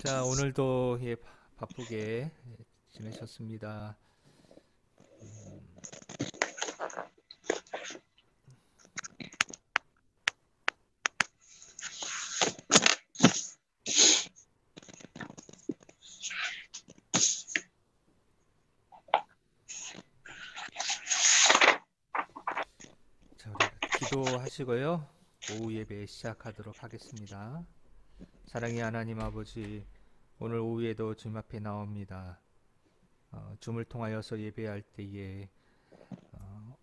자, 오늘도 바쁘게 지내셨습니다. 자, 우리 기도하시고요. 오후 예배 시작하도록 하겠습니다. 사랑의 하나님 아버지, 오늘 오후에도 주님 앞에 나옵니다. 줌을 통하여서 예배할 때에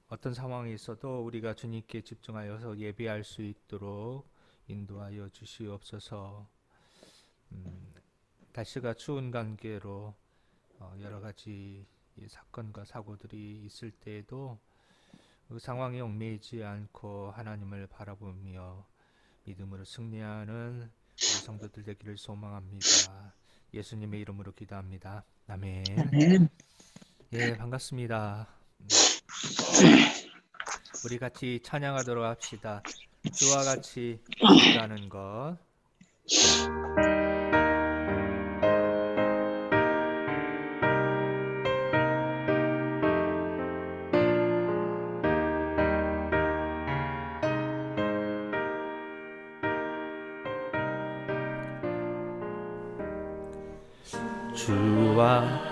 어떤 상황이 있어도 우리가 주님께 집중하여서 예배할 수 있도록 인도하여 주시옵소서. 날씨가 추운 관계로 여러 가지 사건과 사고들이 있을 때에도 그 상황에 얽매이지 않고 하나님을 바라보며 믿음으로 승리하는 우리 성도들 되기를 소망합니다. 예수님의 이름으로 기도합니다. 아멘. 아멘. 예, 반갑습니다. 우리 같이 찬양하도록 합시다. 주와 같이 일하는 것. 주와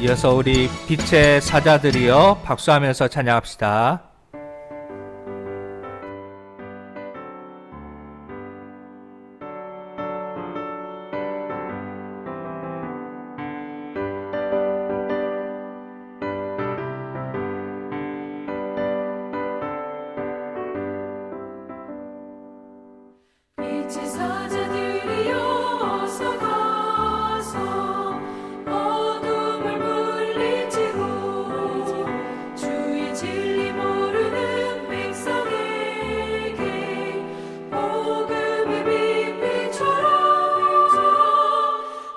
이어서 우리 빛의 사자들이여 박수하면서 찬양합시다. 빛의 사자들이여 어서 가서 어둠을 물리치고 주의 진리 모르는 백성에게 복음의 빛 비춰라.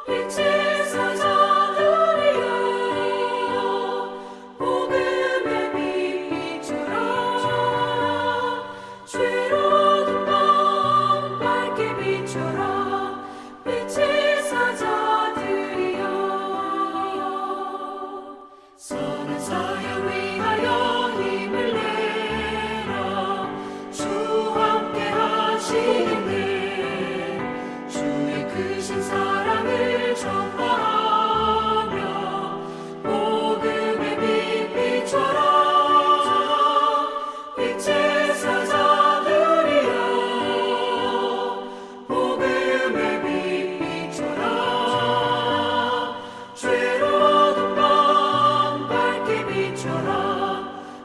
빛의 사자들이여 복음의 빛 비춰라. 죄로운 밤 밝게 비춰라. 빛의 사자들이여 선한 사역 위하여 힘을 내라. 주와 함께 하시는데 주의 크신 사랑을 전파하며 복음의 빛 비춰라. 빛의 사자들이여 복음의 빛 비춰라. 죄로운 밤 밝게 비춰라.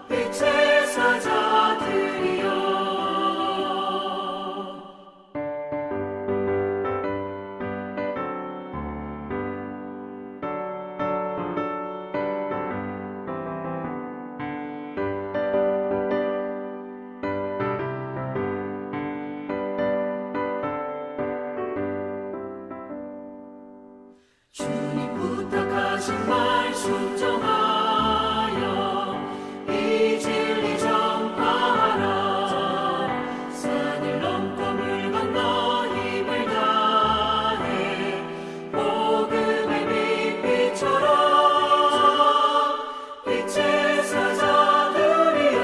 빛의 사자들이여 주님 부탁하신 말 순종하여 이 진리 전파하라. 산을 넘고 물 건너 힘을 다해 복음의 빛 비춰라. 빛의 사자들이여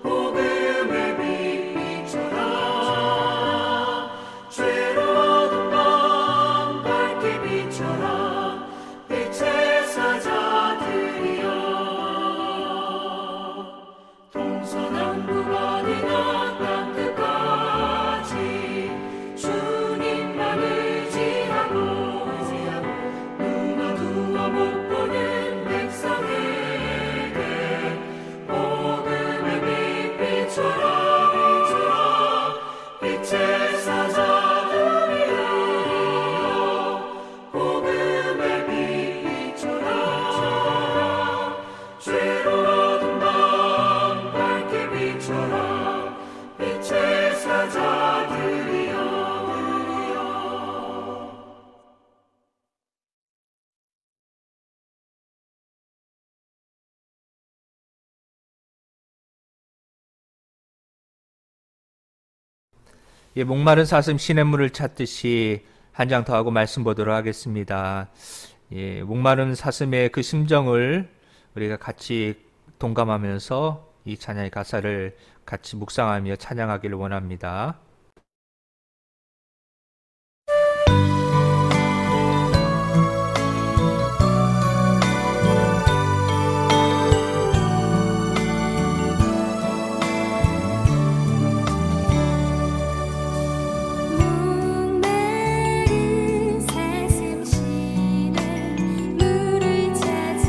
복음의 빛 비춰라. 죄로운 밤 밝게 비춰라. 빛의 사자들이여 동서남북 어디나 땅 끝까지 주님만 의지하고 눈 어두워 못 보는 백성에게 복음의 빛 비춰라. 빛의 사자들이여 복음의 빛 비춰라. 죄로운 밤 밝게 비춰라. 빛의 사자들이여 예, 목마른 사슴 시냇물을 찾듯이 한 장 더 하고 말씀 보도록 하겠습니다. 예, 목마른 사슴의 그 심정을 우리가 같이 동감하면서 이 찬양의 가사를 같이 묵상하며 찬양하기를 원합니다. 목마른 사슴 시냇물을 찾아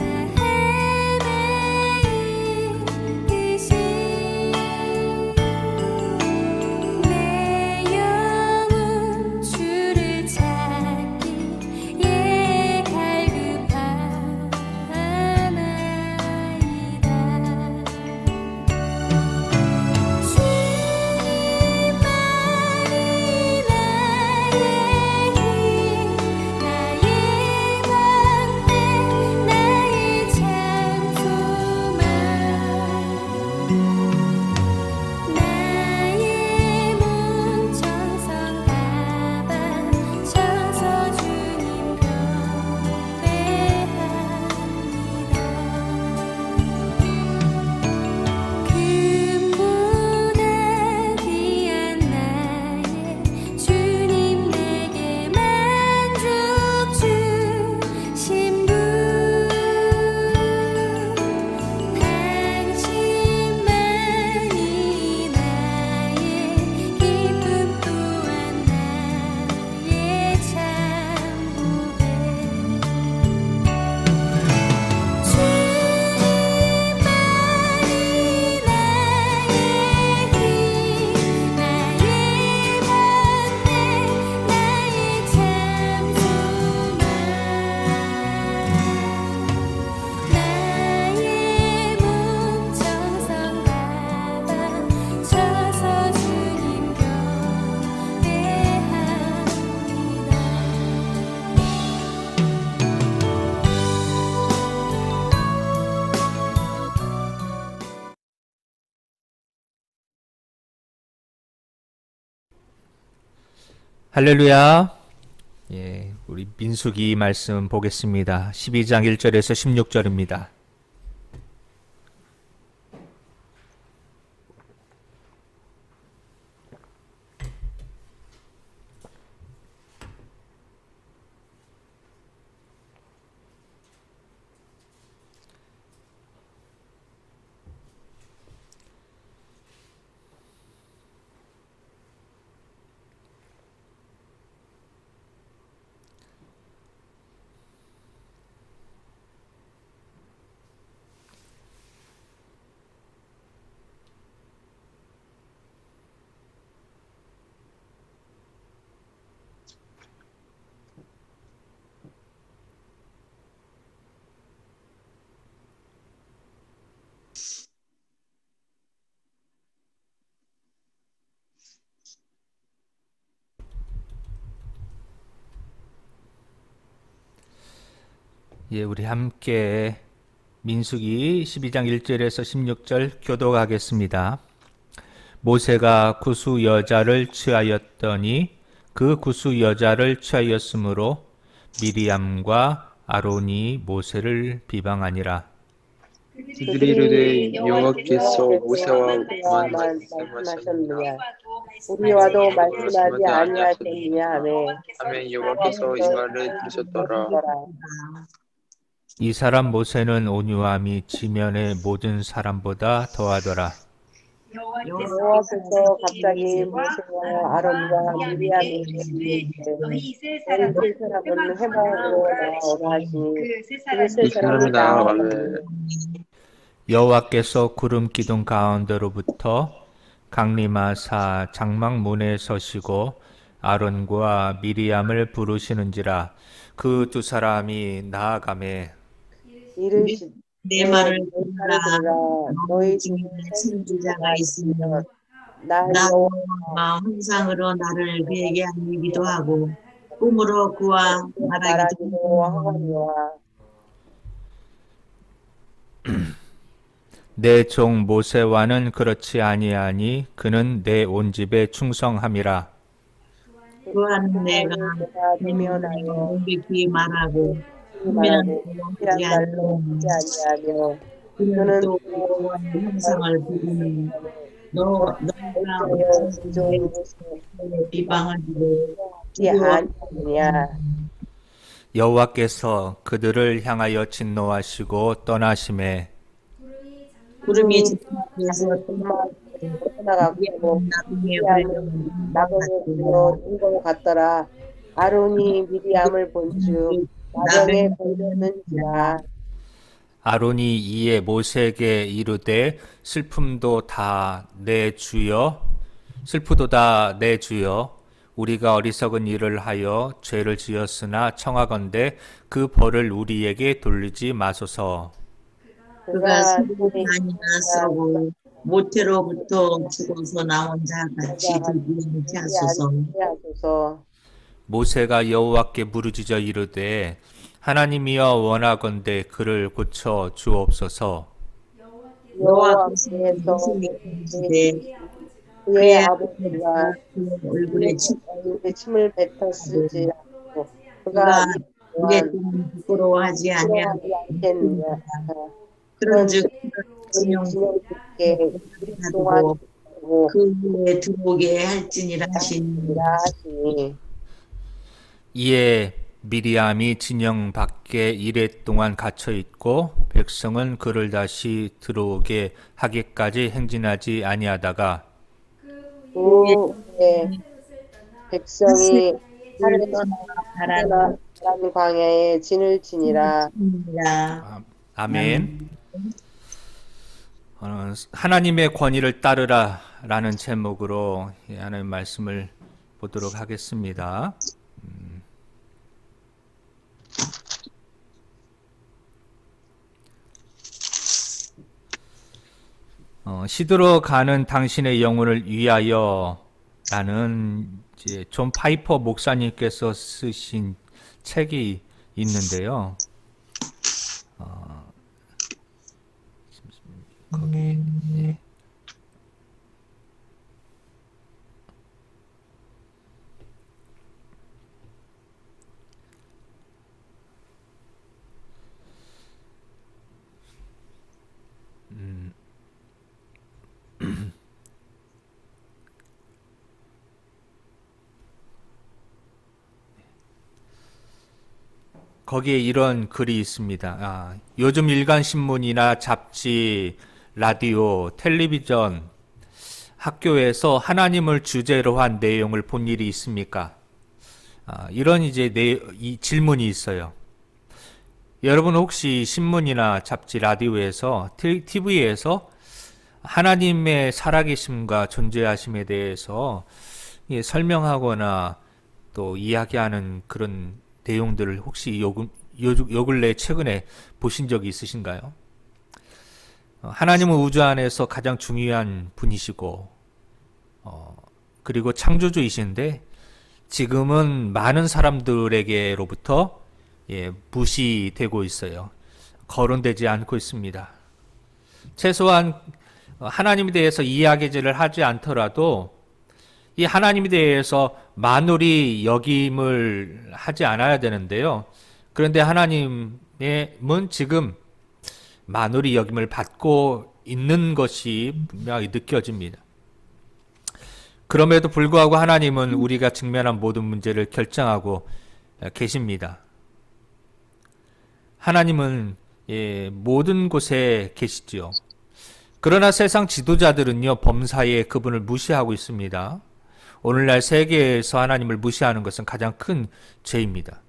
헤매이듯이 내 할렐루야. 예, 우리 민수기 말씀 보겠습니다. 12장 1절에서 16절입니다. 예, 우리 함께 민수기 12장 1절에서 16절 교독하겠습니다. 모세가 구수 여자를 취하였더니 그 구수 여자를 취하였으므로 미리암과 아론이 모세를 비방하니라. 그들이 이르되 여호와께서 모세와 말씀하셨느냐 우리와도 말씀하지 아니하셨느냐 하매 하며 여호와께서 이 말을 들으셨더라. 이 사람 모세는 온유함이 지면의 모든 사람보다 더하더라. 여호와께서 갑자기 모세와 아론과 미리암에게 이르시되 너희 세 사람은 해방으로 나아오라 하시니 그 세 이 사람이 사람이 나아가매 여호와께서 구름 기둥 가운데로부터 강림하사 장막문에 서시고 아론과 미리암을 부르시는지라. 그 두 사람이 나아가매 이르시되 내 말을 들으라. 너희 중에 선지자가 있으면 나 나와 환상으로 나를 회개하기도 하고 꿈으로 그와 말하기도 하거니와 내 종 모세와는 그렇지 아니하니 그는 내 온 집에 충성함이라. 그와는 내가 대면하여 명백히 말하고 말하고 하지 이란 말로 않고 하지 아니하며 그는 또 여호와의 형상을 부르니 너가 어찌하여 지존 비방하기를 이 아니냐 여호와께서 그들을 향하여 진노하시고 떠나심에 구름이 지면에서 떠나가고 나중에 나병에 불려 인것 같더라. 아론이 미리암을 본즉 나병에 걸렸는지라. 아론이 이에 모세에게 이르되 슬픔도다 내 주여 우리가 어리석은 일을 하여 죄를 지었으나 청하건대 그 벌을 우리에게 돌리지 마소서. 그가 많이 나서고 모태로부터 죽어서 나온 자 같이 되지 하소서. 모세가 여호와께 부르짖어 이르되 하나님이여 원하건대 그를 고쳐 주옵소서. 여호와께서 그의 아버지가 얼굴에 얼굴에 침을 뱉었을지라도 그가 그가 이에 부끄러워하지 않겠느냐. 그런즉 진영 진영 깊게 동안 하고 그 후에 들어오게 할지니라 하시니 하시니 이에 미리암이 진영 밖에 이레 동안 갇혀 있고 백성은 그를 다시 들어오게 하기까지 행진하지 아니하다가 그 후에 백성이 하늘 떠나 다른 광야에 진을 치니라. 아멘. 하나님의 권위를 따르라 라는 제목으로 하나님 말씀을 보도록 하겠습니다. 시들어 가는 당신의 영혼을 위하여 라는 이제 존 파이퍼 목사님께서 쓰신 책이 있는데요. 거기 예. 거기에 이런 글이 있습니다. 요즘 일간 신문이나 잡지, 라디오, 텔레비전, 학교에서 하나님을 주제로 한 내용을 본 일이 있습니까? 이런 이제 이 질문이 있어요. 여러분 혹시 신문이나 잡지, 라디오에서, TV에서 하나님의 살아계심과 존재하심에 대해서 설명하거나 또 이야기하는 그런 내용들을 혹시 요 근래 최근에 보신 적이 있으신가요? 하나님은 우주 안에서 가장 중요한 분이시고, 그리고 창조주이신데, 지금은 많은 사람들에게로부터 무시되고 있어요. 거론되지 않고 있습니다. 최소한 하나님에 대해서 이야기를 하지 않더라도 이 하나님에 대해서 만홀히 여김을 하지 않아야 되는데요. 그런데 하나님은 지금 만홀히 여김을 받고 있는 것이 분명히 느껴집니다. 그럼에도 불구하고 하나님은 우리가 직면한 모든 문제를 결정하고 계십니다. 하나님은 모든 곳에 계시지요. 그러나 세상 지도자들은요, 범사에 그분을 무시하고 있습니다. 오늘날 세계에서 하나님을 무시하는 것은 가장 큰 죄입니다.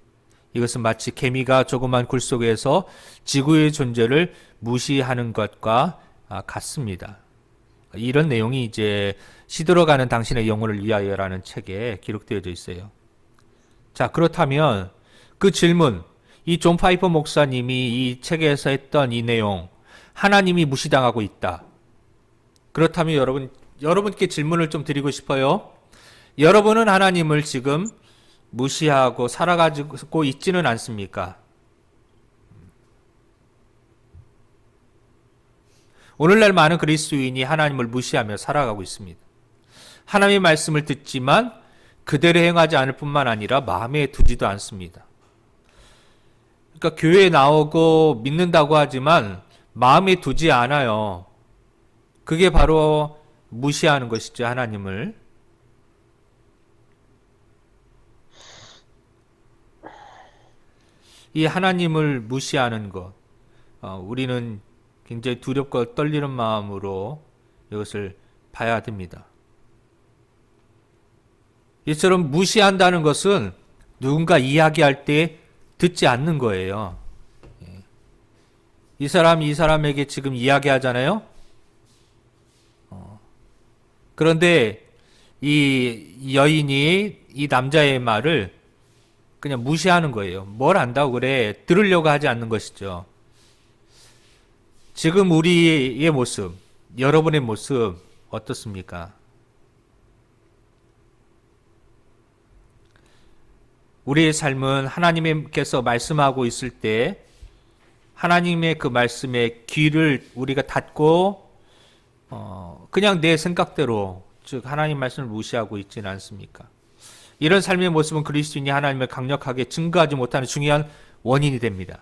이것은 마치 개미가 조그만 굴 속에서 지구의 존재를 무시하는 것과 같습니다. 이런 내용이 이제 시들어가는 당신의 영혼을 위하여라는 책에 기록되어져 있어요. 자, 그렇다면 그 질문, 이 존 파이퍼 목사님이 이 책에서 했던 이 내용, 하나님이 무시당하고 있다. 그렇다면 여러분께 질문을 좀 드리고 싶어요. 여러분은 하나님을 지금 무시하고 살아가지고 있지는 않습니까? 오늘날 많은 그리스도인이 하나님을 무시하며 살아가고 있습니다. 하나님의 말씀을 듣지만 그대로 행하지 않을 뿐만 아니라 마음에 두지도 않습니다. 그러니까 교회에 나오고 믿는다고 하지만 마음에 두지 않아요. 그게 바로 무시하는 것이죠, 하나님을. 이 하나님을 무시하는 것, 우리는 굉장히 두렵고 떨리는 마음으로 이것을 봐야 됩니다. 이처럼 무시한다는 것은 누군가 이야기할 때 듣지 않는 거예요. 이 사람이 이 사람에게 지금 이야기하잖아요. 그런데 이 여인이 이 남자의 말을 그냥 무시하는 거예요. 뭘 안다고 그래. 들으려고 하지 않는 것이죠. 지금 우리의 모습, 여러분의 모습 어떻습니까? 우리의 삶은 하나님께서 말씀하고 있을 때 하나님의 그 말씀에 귀를 우리가 닫고 그냥 내 생각대로, 즉 하나님 말씀을 무시하고 있지는 않습니까? 이런 삶의 모습은 그리스도인이 하나님을 강력하게 증거하지 못하는 중요한 원인이 됩니다.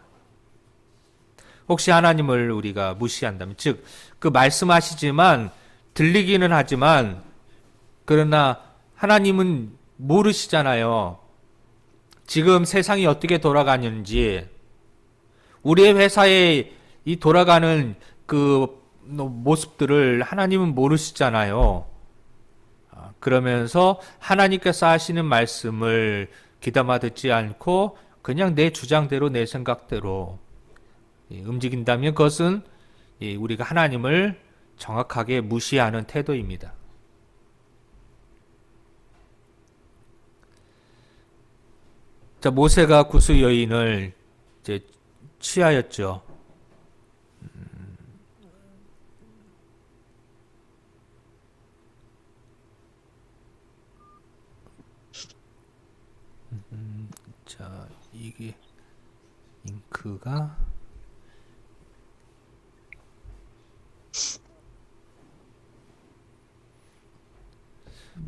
혹시 하나님을 우리가 무시한다면, 즉 그 말씀하시지만 들리기는 하지만 그러나 하나님은 모르시잖아요. 지금 세상이 어떻게 돌아가는지, 우리의 회사에 이 돌아가는 그 모습들을 하나님은 모르시잖아요. 그러면서 하나님께서 하시는 말씀을 귀담아 듣지 않고 그냥 내 주장대로, 내 생각대로 움직인다면 그것은 우리가 하나님을 정확하게 무시하는 태도입니다. 자, 모세가 구스 여인을 이제 취하였죠. 자, 이게 잉크가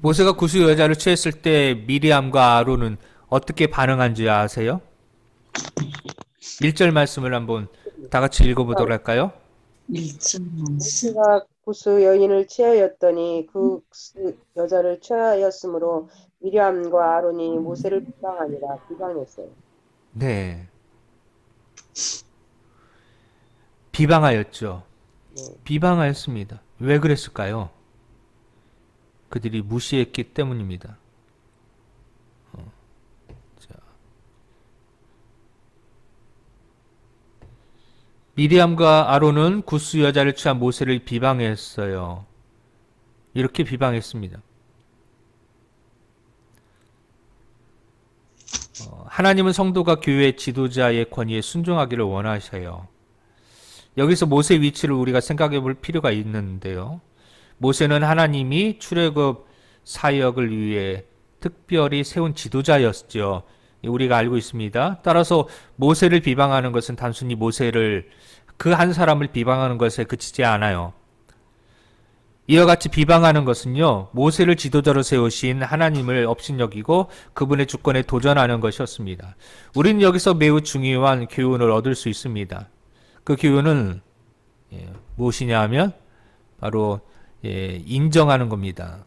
모세가 구스 여자를 취했을 때 미리암과 아론은 어떻게 반응한지 아세요? 1절 말씀을 한번 다 같이 읽어보도록 할까요? 1절 모세가 구스 여인을 취하였더니 그 여자를 취하였으므로 미리암과 아론이 모세를 비방하니라. 비방했어요. 네. 비방하였죠. 네. 비방하였습니다. 왜 그랬을까요? 그들이 무시했기 때문입니다. 자. 미리암과 아론은 구스 여자를 취한 모세를 비방했어요. 이렇게 비방했습니다. 하나님은 성도가 교회 지도자의 권위에 순종하기를 원하셔요. 여기서 모세의 위치를 우리가 생각해 볼 필요가 있는데요. 모세는 하나님이 출애굽 사역을 위해 특별히 세운 지도자였죠. 우리가 알고 있습니다. 따라서 모세를 비방하는 것은 단순히 모세를 그 한 사람을 비방하는 것에 그치지 않아요. 이와 같이 비방하는 것은요, 모세를 지도자로 세우신 하나님을 업신여기고 그분의 주권에 도전하는 것이었습니다. 우리는 여기서 매우 중요한 교훈을 얻을 수 있습니다. 그 교훈은 무엇이냐 하면 바로 인정하는 겁니다.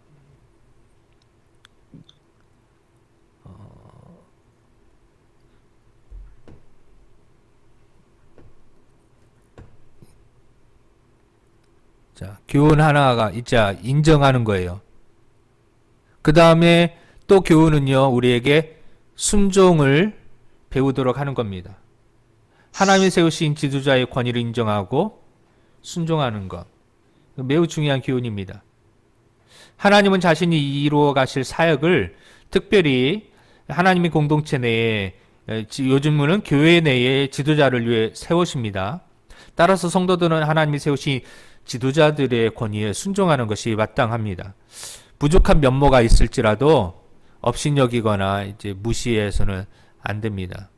자, 교훈 하나가 있자 인정하는 거예요. 그 다음에 또 교훈은요, 우리에게 순종을 배우도록 하는 겁니다. 하나님이 세우신 지도자의 권위를 인정하고 순종하는 것. 매우 중요한 교훈입니다. 하나님은 자신이 이루어 가실 사역을 특별히 하나님의 공동체 내에, 요즘은 교회 내에 지도자를 위해 세우십니다. 따라서 성도들은 하나님이 세우신 지도자들의 권위에 순종하는 것이 마땅합니다. 부족한 면모가 있을지라도 업신여기거나 이제 무시해서는 안 됩니다.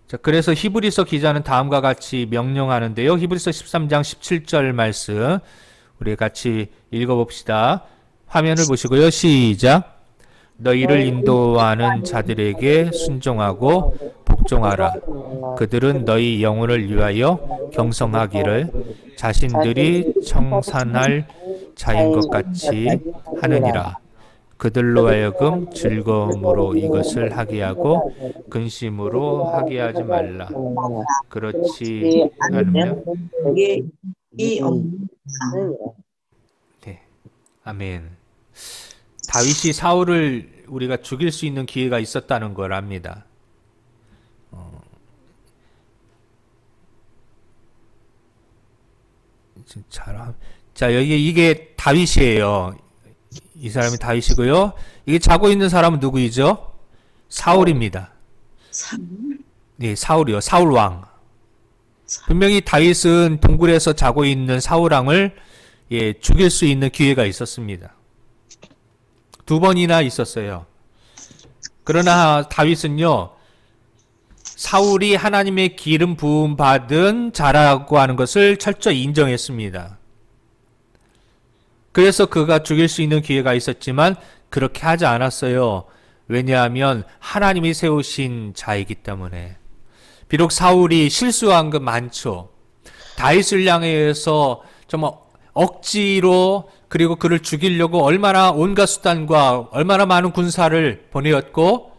자, 그래서 히브리서 기자는 다음과 같이 명령하는데요. 히브리서 13장 17절 말씀 우리 같이 읽어봅시다. 화면을 보시고요. 시작. 너희를 인도하는 자들에게 순종하고 복종하라. 그들은 너희 영혼을 위하여 경성하기를 자신들이 청산할 자인 것 같이 하느니라. 그들로 하여금 즐거움으로 이것을 하게 하고 근심으로 하게 하지 말라. 그렇지 않으면 이 네. 아멘. 다윗이 사울을 우리가 죽일 수 있는 기회가 있었다는 걸 압니다. 자, 여기 이게 다윗이에요. 이 사람이 다윗이고요. 이게 자고 있는 사람은 누구이죠? 사울입니다. 네, 사울이요. 사울 왕. 분명히 다윗은 동굴에서 자고 있는 사울 왕을 죽일 수 있는 기회가 있었습니다. 2번이나 있었어요. 그러나 다윗은요, 사울이 하나님의 기름 부음 받은 자라고 하는 것을 철저히 인정했습니다. 그래서 그가 죽일 수 있는 기회가 있었지만 그렇게 하지 않았어요. 왜냐하면 하나님이 세우신 자이기 때문에. 비록 사울이 실수한 것 많죠. 다윗을 향해서 정말 억지로 그리고 그를 죽이려고 얼마나 온갖 수단과 얼마나 많은 군사를 보내었고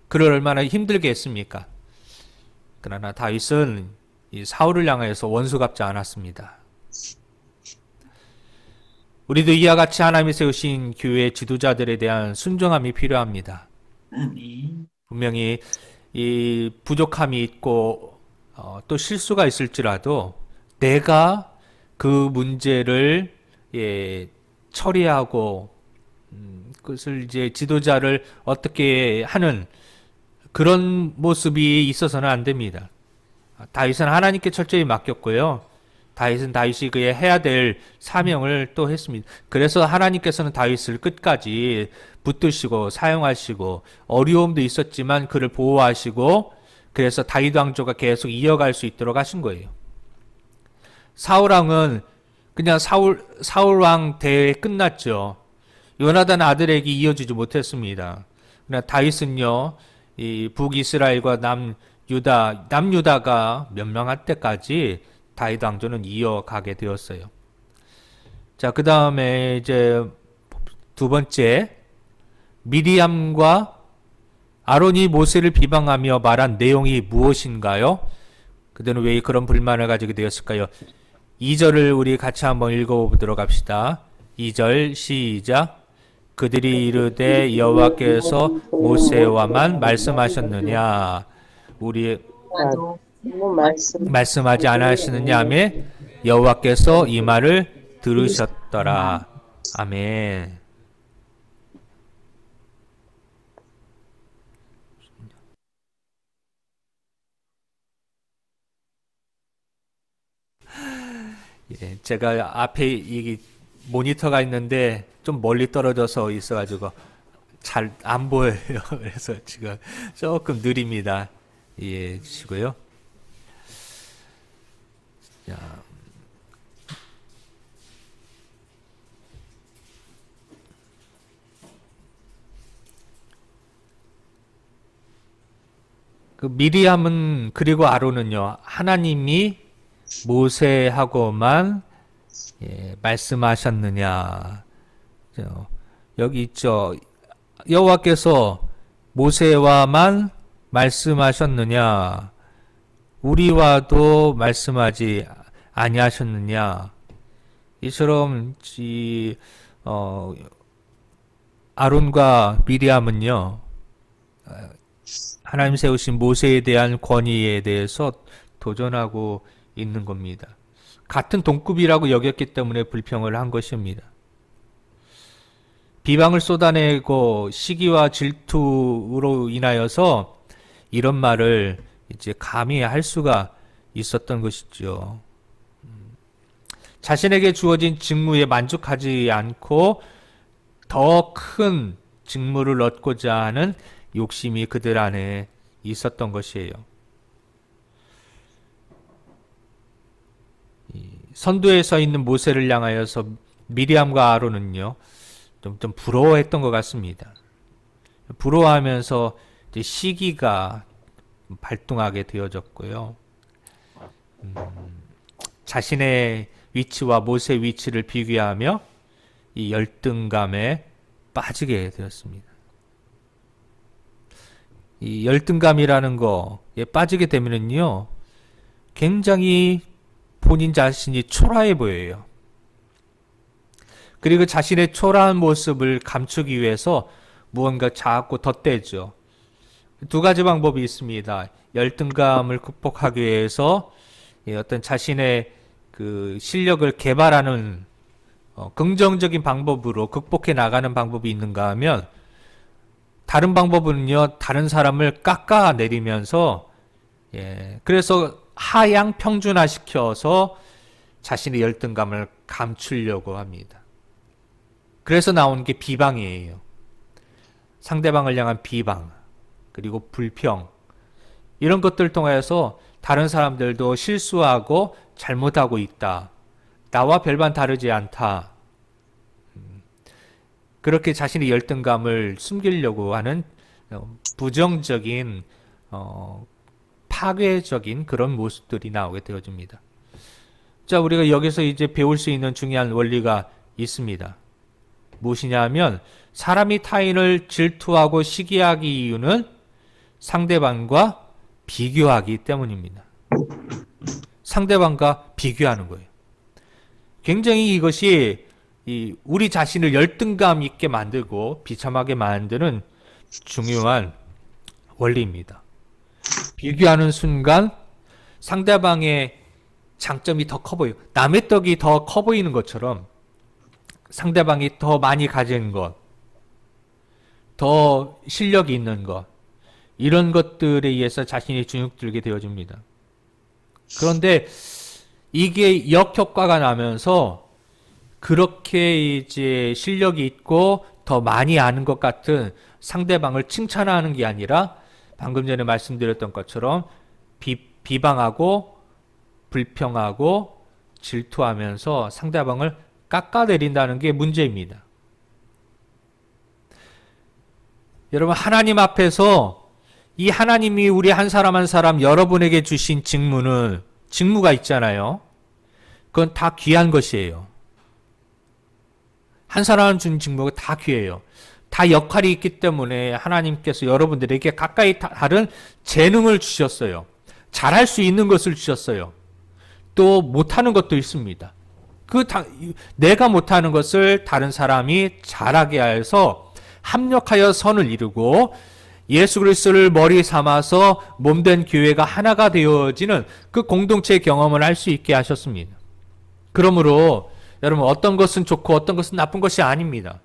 그를 얼마나 힘들게 했습니까? 그러나 다윗은 이 사울을 향해서 원수 갚지 않았습니다. 우리도 이와 같이 하나님이 세우신 교회 지도자들에 대한 순종함이 필요합니다. 아멘. 분명히 이 부족함이 있고 또 실수가 있을지라도 내가 그 문제를 처리하고 그것을 이제 지도자를 어떻게 하는 그런 모습이 있어서는 안 됩니다. 다윗은 하나님께 철저히 맡겼고요. 다윗이 그의 해야 될 사명을 또 했습니다. 그래서 하나님께서는 다윗을 끝까지 붙드시고 사용하시고 어려움도 있었지만 그를 보호하시고 그래서 다윗 왕조가 계속 이어갈 수 있도록 하신 거예요. 사울 왕은 그냥 사울 왕 대회 끝났죠. 요나단 아들에게 이어지지 못했습니다. 그러나 다윗은요, 이 북이스라엘과 남유다가 멸망할 때까지 다윗 왕조는 이어가게 되었어요. 자, 그 다음에 이제 두 번째, 미리암과 아론이 모세를 비방하며 말한 내용이 무엇인가요? 그들은 왜 그런 불만을 가지게 되었을까요? 2절을 우리 같이 한번 읽어보도록 합시다. 2절 시작. 그들이 이르되 여호와께서 모세와만 말씀하셨느냐? 우리 말씀하지 않으시느냐 하며 여호와께서 이 말을 들으셨더라. 아멘. 예, 제가 앞에 이 모니터가 있는데 좀 멀리 떨어져서 있어가지고 잘 안 보여요. 그래서 지금 조금 느립니다. 이해해 주시고요. 자, 그 미리암은 그리고 아론은요, 하나님이 모세하고만 말씀하셨느냐. 여기 있죠. 여호와께서 모세와만 말씀하셨느냐. 우리와도 말씀하지 아니하셨느냐. 이처럼 아론과 미리암은요, 하나님 세우신 모세에 대한 권위에 대해서 도전하고 있는 겁니다. 같은 동급이라고 여겼기 때문에 불평을 한 것입니다. 비방을 쏟아내고 시기와 질투로 인하여서 이런 말을 이제 감히 할 수가 있었던 것이죠. 자신에게 주어진 직무에 만족하지 않고 더 큰 직무를 얻고자 하는 욕심이 그들 안에 있었던 것이에요. 선두에 서 있는 모세를 향하여서 미리암과 아론은요, 좀 부러워했던 것 같습니다. 부러워하면서 이제 시기가 발동하게 되어졌고요. 자신의 위치와 모세의 위치를 비교하며 이 열등감에 빠지게 되었습니다. 이 열등감이라는 거에 빠지게 되면은요, 굉장히 본인 자신이 초라해 보여요. 그리고 자신의 초라한 모습을 감추기 위해서 무언가 자꾸 덧대죠. 두 가지 방법이 있습니다. 열등감을 극복하기 위해서 어떤 자신의 그 실력을 개발하는 긍정적인 방법으로 극복해 나가는 방법이 있는가 하면, 다른 방법은요, 다른 사람을 깎아내리면서 그래서 하향 평준화 시켜서 자신의 열등감을 감추려고 합니다. 그래서 나온 게 비방이에요. 상대방을 향한 비방, 그리고 불평, 이런 것들을 통해서 다른 사람들도 실수하고 잘못하고 있다, 나와 별반 다르지 않다, 그렇게 자신의 열등감을 숨기려고 하는 부정적인 파괴적인 그런 모습들이 나오게 되어집니다. 자, 우리가 여기서 이제 배울 수 있는 중요한 원리가 있습니다. 무엇이냐 하면, 사람이 타인을 질투하고 시기하기 이유는 상대방과 비교하기 때문입니다. 상대방과 비교하는 거예요. 굉장히 이것이 우리 자신을 열등감 있게 만들고 비참하게 만드는 중요한 원리입니다. 비교하는 순간 상대방의 장점이 더 커 보여요. 남의 떡이 더 커 보이는 것처럼 상대방이 더 많이 가진 것, 더 실력이 있는 것, 이런 것들에 의해서 자신이 주눅들게 되어집니다. 그런데 이게 역효과가 나면서 그렇게 이제 실력이 있고 더 많이 아는 것 같은 상대방을 칭찬하는 게 아니라, 방금 전에 말씀드렸던 것처럼 비방하고 불평하고 질투하면서 상대방을 깎아내린다는 게 문제입니다. 여러분, 하나님 앞에서 이 하나님이 우리 한 사람 한 사람 여러분에게 주신 직무가 있잖아요. 그건 다 귀한 것이에요. 한 사람 준 직무가 다 귀해요. 다 역할이 있기 때문에 하나님께서 여러분들에게 각각의 다른 재능을 주셨어요. 잘할 수 있는 것을 주셨어요. 또 못하는 것도 있습니다. 내가 못하는 것을 다른 사람이 잘하게 해서 합력하여 선을 이루고 예수 그리스도를 머리 삼아서 몸된 교회가 하나가 되어지는 그 공동체의 경험을 할 수 있게 하셨습니다. 그러므로 여러분 어떤 것은 좋고 어떤 것은 나쁜 것이 아닙니다.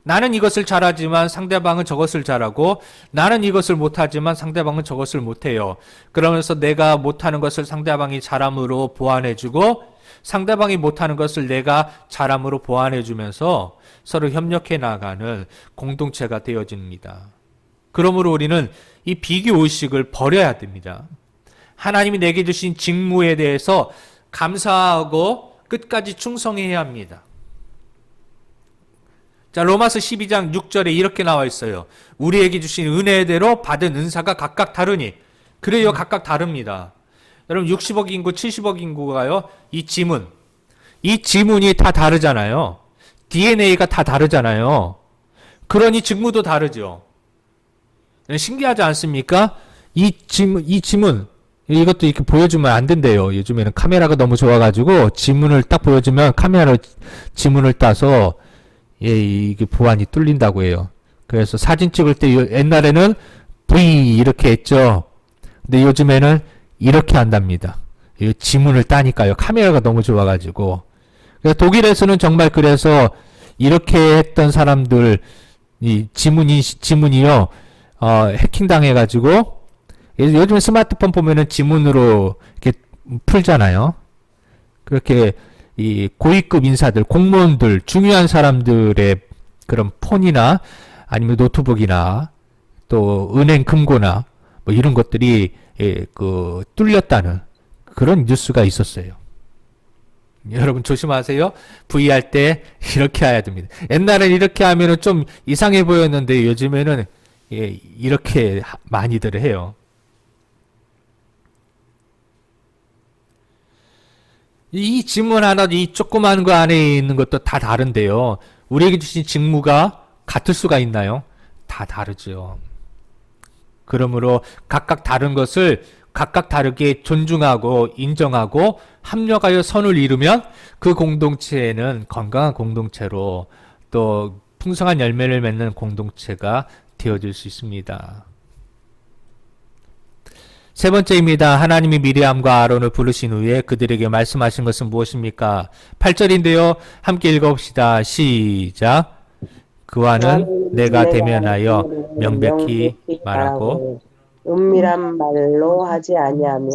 나는 이것을 잘하지만 상대방은 저것을 잘하고 나는 이것을 못하지만 상대방은 저것을 못해요. 그러면서 내가 못하는 것을 상대방이 잘함으로 보완해주고 상대방이 못하는 것을 내가 잘함으로 보완해주면서 서로 협력해 나가는 공동체가 되어집니다. 그러므로 우리는 이 비교의식을 버려야 됩니다. 하나님이 내게 주신 직무에 대해서 감사하고 끝까지 충성해야 합니다. 자, 로마서 12장 6절에 이렇게 나와 있어요. 우리에게 주신 은혜대로 받은 은사가 각각 다르니. 그래요, 각각 다릅니다. 여러분 60억 인구, 70억 인구가요. 이 지문이 다 다르잖아요. DNA가 다 다르잖아요. 그러니 직무도 다르죠. 신기하지 않습니까? 이 지문 이것도 이렇게 보여주면 안 된대요. 요즘에는 카메라가 너무 좋아가지고 지문을 딱 보여주면 카메라로 지문을 따서 이게 보안이 뚫린다고 해요. 그래서 사진 찍을 때 옛날에는 V 이렇게 했죠. 근데 요즘에는 이렇게 한답니다. 이 지문을 따니까요. 카메라가 너무 좋아가지고. 그래서 독일에서는 정말 그래서 이렇게 했던 사람들 이 지문이요. 해킹 당해가지고 요즘 스마트폰 보면은 지문으로 이렇게 풀잖아요. 그렇게 이 고위급 인사들, 공무원들, 중요한 사람들의 그런 폰이나 아니면 노트북이나 또 은행 금고나 뭐 이런 것들이 뚫렸다는 그런 뉴스가 있었어요. 여러분 조심하세요. 부의할 때 이렇게 해야 됩니다. 옛날엔 이렇게 하면은 좀 이상해 보였는데 요즘에는 이렇게 많이들 해요. 이 지문 하나, 이 조그만 거 안에 있는 것도 다 다른데요. 우리에게 주신 직무가 같을 수가 있나요? 다 다르죠. 그러므로 각각 다른 것을 각각 다르게 존중하고 인정하고 합력하여 선을 이루면 그 공동체에는 건강한 공동체로 또 풍성한 열매를 맺는 공동체가 되어질 수 있습니다. 세 번째입니다. 하나님이 미리암과 아론을 부르신 후에 그들에게 말씀하신 것은 무엇입니까? 8절인데요. 함께 읽어봅시다. 시작. 그와는 내가 대면하여 명백히 말하고 은밀한 말로 하지 아니하며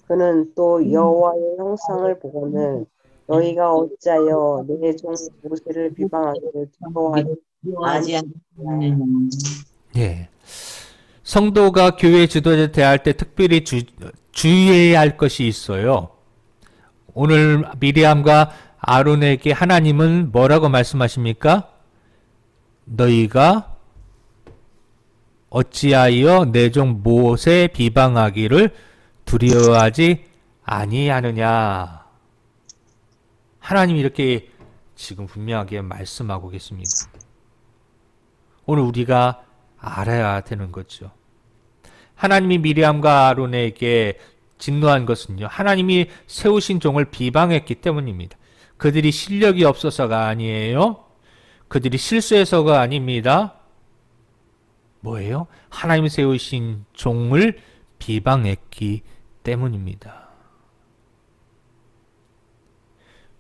그는 또 여호와의 형상을 보고는 너희가 어찌하여 내 종 모세를 비방하기를 두려워하지 않느냐. 예. 성도가 교회 지도자를 대할 때 특별히 주의해야 할 것이 있어요. 오늘 미리암과 아론에게 하나님은 뭐라고 말씀하십니까? 너희가 어찌하여 내 종 모세 비방하기를 두려워하지 아니하느냐. 하나님이 이렇게 지금 분명하게 말씀하고 계십니다. 오늘 우리가 알아야 되는 거죠. 하나님이 미리암과 아론에게 진노한 것은요. 하나님이 세우신 종을 비방했기 때문입니다. 그들이 실력이 없어서가 아니에요. 그들이 실수해서가 아닙니다. 뭐예요? 하나님이 세우신 종을 비방했기 때문입니다.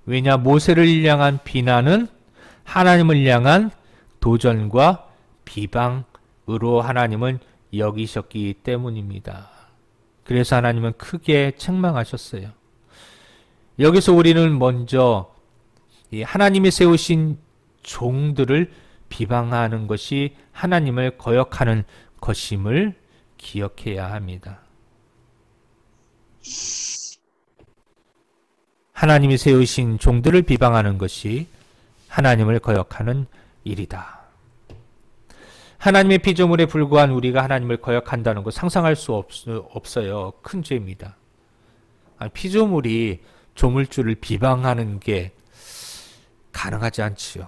왜냐? 모세를 향한 비난은 하나님을 향한 도전과 비방으로 하나님은 여기셨기 때문입니다. 그래서 하나님은 크게 책망하셨어요. 여기서 우리는 먼저 하나님이 세우신 종들을 비방하는 것이 하나님을 거역하는 것임을 기억해야 합니다. 하나님이 세우신 종들을 비방하는 것이 하나님을 거역하는 일이다. 하나님의 피조물에 불과한 우리가 하나님을 거역한다는 거 상상할 수 없어요. 큰 죄입니다. 피조물이 조물주를 비방하는 게 가능하지 않지요.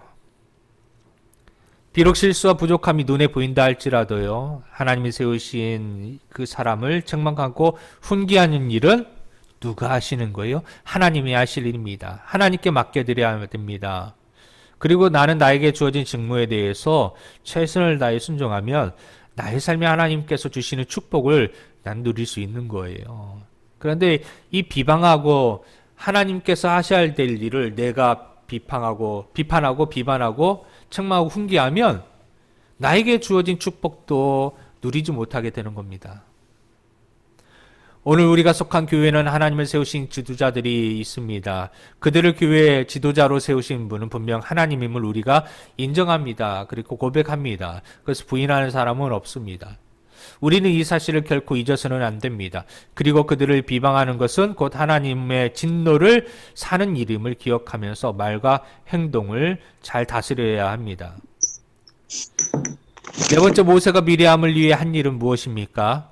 비록 실수와 부족함이 눈에 보인다 할지라도요, 하나님이 세우신 그 사람을 책망하고 훈계하는 일은 누가 하시는 거예요? 하나님이 하실 일입니다. 하나님께 맡겨드려야 됩니다. 그리고 나는 나에게 주어진 직무에 대해서 최선을 다해 순종하면 나의 삶에 하나님께서 주시는 축복을 난 누릴 수 있는 거예요. 그런데 이 비방하고 하나님께서 하셔야 될 일을 내가 비판하고 책망하고 훈계하면 나에게 주어진 축복도 누리지 못하게 되는 겁니다. 오늘 우리가 속한 교회는 하나님을 세우신 지도자들이 있습니다. 그들을 교회 지도자로 세우신 분은 분명 하나님임을 우리가 인정합니다. 그리고 고백합니다. 그래서 부인하는 사람은 없습니다. 우리는 이 사실을 결코 잊어서는 안 됩니다. 그리고 그들을 비방하는 것은 곧 하나님의 진노를 사는 일임을 기억하면서 말과 행동을 잘 다스려야 합니다. 네 번째, 모세가 미리암을 위해 한 일은 무엇입니까?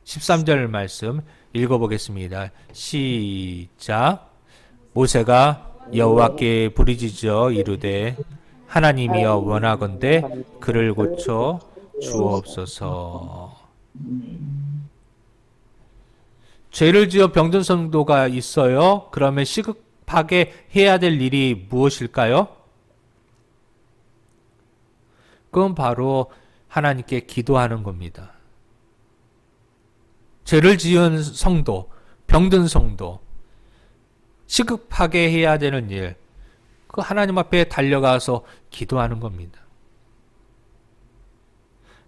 13절 말씀 읽어보겠습니다. 시작. 모세가 여호와께 부르짖어 이르되 하나님이여 원하건대 그를 고쳐 주옵소서. 죄를 지어 병든 성도가 있어요. 그러면 시급하게 해야 될 일이 무엇일까요? 그건 바로 하나님께 기도하는 겁니다. 죄를 지은 성도, 병든 성도, 시급하게 해야 되는 일, 그 하나님 앞에 달려가서 기도하는 겁니다.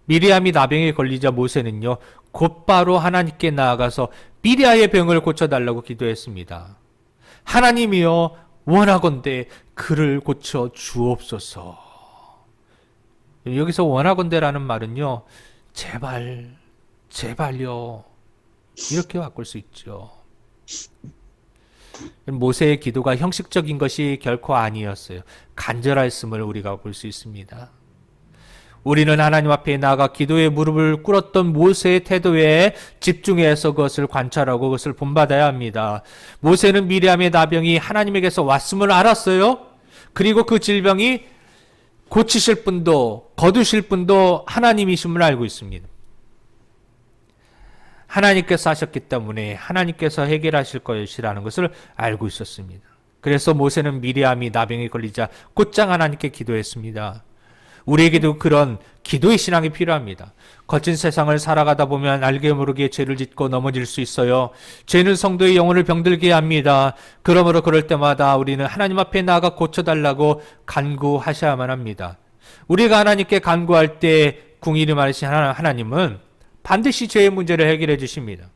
미리암이 나병에 걸리자 모세는요, 곧바로 하나님께 나아가서 미리아의 병을 고쳐달라고 기도했습니다. 하나님이여 원하건대 그를 고쳐 주옵소서. 여기서 원하건대라는 말은요, 제발, 제발요, 이렇게 바꿀 수 있죠. 모세의 기도가 형식적인 것이 결코 아니었어요. 간절했음을 우리가 볼 수 있습니다. 우리는 하나님 앞에 나아가 기도의 무릎을 꿇었던 모세의 태도에 집중해서 그것을 관찰하고 그것을 본받아야 합니다. 모세는 미리암의 나병이 하나님에게서 왔음을 알았어요. 그리고 그 질병이 고치실 분도 거두실 분도 하나님이심을 알고 있습니다. 하나님께서 하셨기 때문에 하나님께서 해결하실 것이라는 것을 알고 있었습니다. 그래서 모세는 미리암이 나병에 걸리자 곧장 하나님께 기도했습니다. 우리에게도 그런 기도의 신앙이 필요합니다. 거친 세상을 살아가다 보면 알게 모르게 죄를 짓고 넘어질 수 있어요. 죄는 성도의 영혼을 병들게 합니다. 그러므로 그럴 때마다 우리는 하나님 앞에 나아가 고쳐달라고 간구하셔야만 합니다. 우리가 하나님께 간구할 때 궁일이 말하신 하나님은 반드시 죄의 문제를 해결해 주십니다.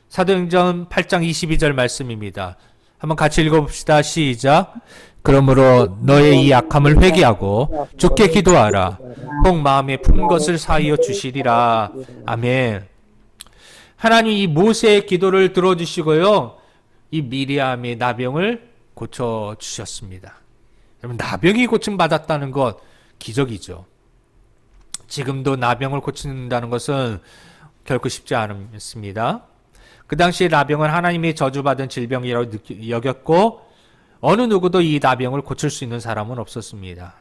사도행전 8장 22절 말씀입니다. 한번 같이 읽어봅시다. 시작. 그러므로 너의 이 악함을 회개하고 주께 기도하라. 혹 마음에 푼 것을 사하여 주시리라. 아멘. 하나님 이 모세의 기도를 들어주시고요, 이 미리암의 나병을 고쳐주셨습니다. 여러분, 나병이 고침받았다는 것 기적이죠. 지금도 나병을 고친다는 것은 결코 쉽지 않습니다. 그 당시에 나병은 하나님이 저주받은 질병이라고 여겼고 어느 누구도 이 나병을 고칠 수 있는 사람은 없었습니다.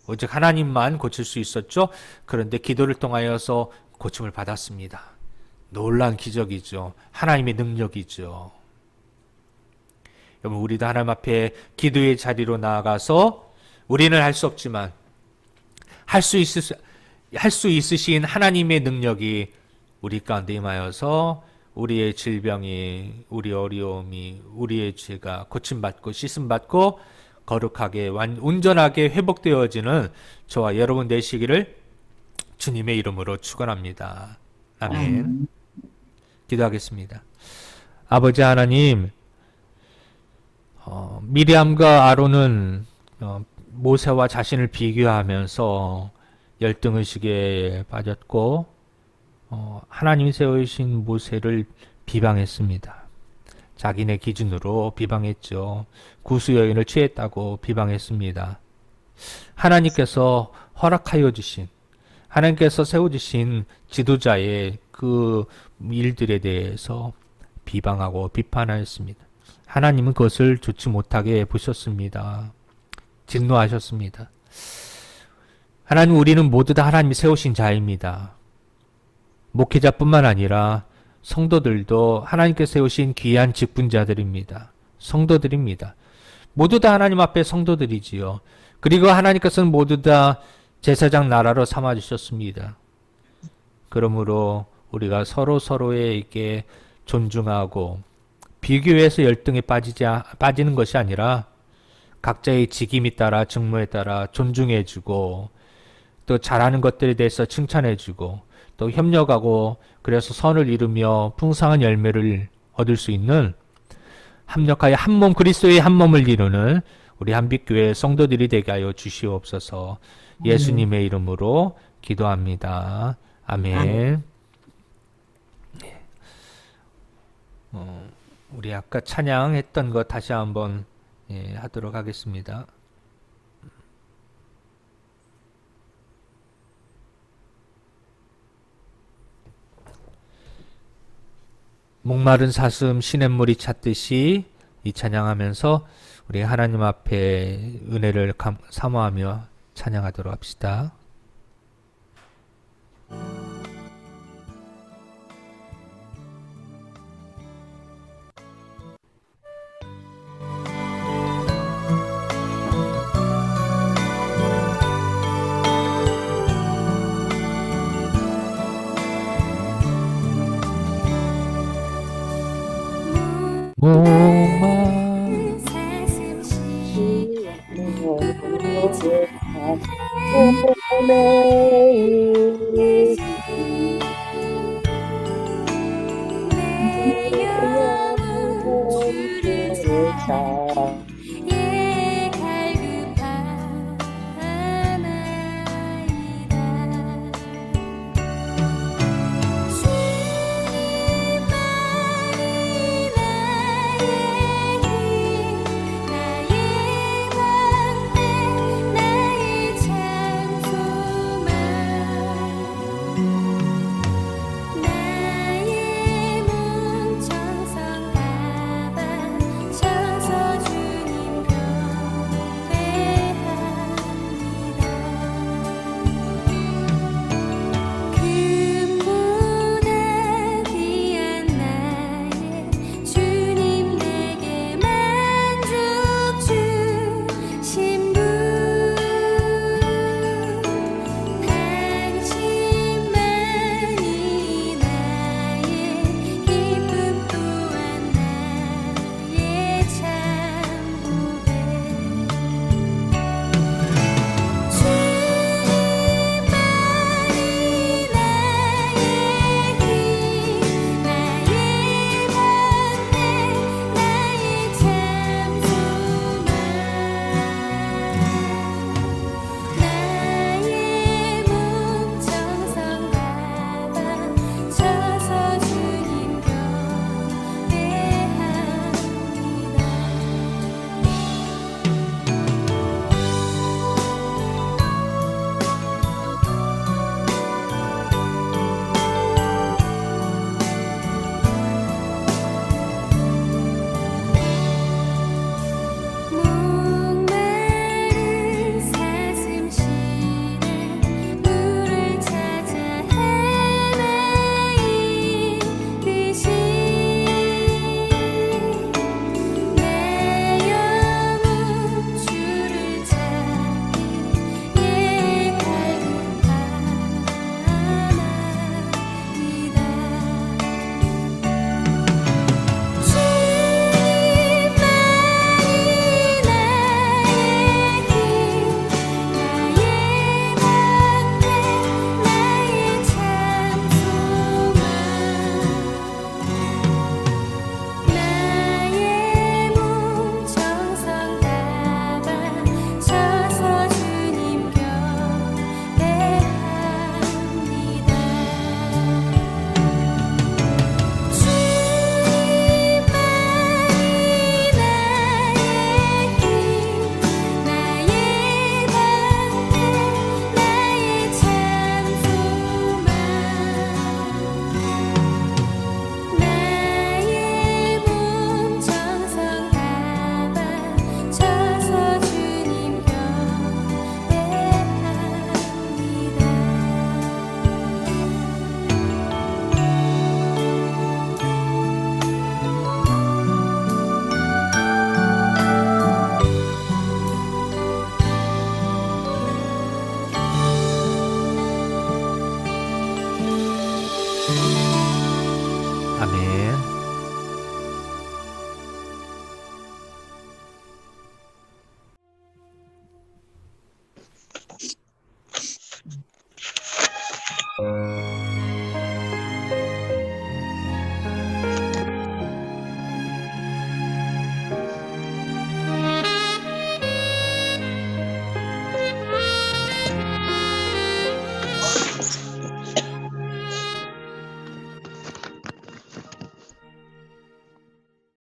오직 하나님만 고칠 수 있었죠. 그런데 기도를 통하여서 고침을 받았습니다. 놀라운 기적이죠. 하나님의 능력이죠. 여러분, 우리도 하나님 앞에 기도의 자리로 나아가서 우리는 할 수 없지만 할 수 있으신 하나님의 능력이 우리 가운데 임하여서 우리의 질병이, 우리 어려움이, 우리의 죄가 고침받고 씻음받고 거룩하게 온전하게 회복되어지는 저와 여러분 되시기를 주님의 이름으로 축원합니다. 아멘. 기도하겠습니다. 아버지 하나님, 미리암과 아론은 모세와 자신을 비교하면서 열등의식에 빠졌고 하나님이 세우신 모세를 비방했습니다. 자기네 기준으로 비방했죠. 구수 여인을 취했다고 비방했습니다. 하나님께서 허락하여 주신, 하나님께서 세워주신 지도자의 그 일들에 대해서 비방하고 비판하였습니다. 하나님은 그것을 좋지 못하게 보셨습니다. 진노하셨습니다. 하나님, 우리는 모두 다 하나님이 세우신 자입니다. 목회자뿐만 아니라 성도들도 하나님께 세우신 귀한 직분자들입니다. 성도들입니다. 모두 다 하나님 앞에 성도들이지요. 그리고 하나님께서는 모두 다 제사장 나라로 삼아주셨습니다. 그러므로 우리가 서로에게 존중하고 비교해서 열등에 빠지는 것이 아니라 각자의 직임에 따라 직무에 따라 존중해주고 또 잘하는 것들에 대해서 칭찬해주고 또 협력하고 그래서 선을 이루며 풍성한 열매를 얻을 수 있는 합력하여 한 몸 그리스도의 한 몸을 이루는 우리 한빛교회 성도들이 되게 하여 주시옵소서. 예수님의 이름으로 기도합니다. 아멘. 우리 아까 찬양했던 거 다시 한번 하도록 하겠습니다. 목마른 사슴 시냇물이 찼듯이 이 찬양하면서 우리 하나님 앞에 은혜를 사모하며 찬양하도록 합시다. 목마른 내 영혼 주를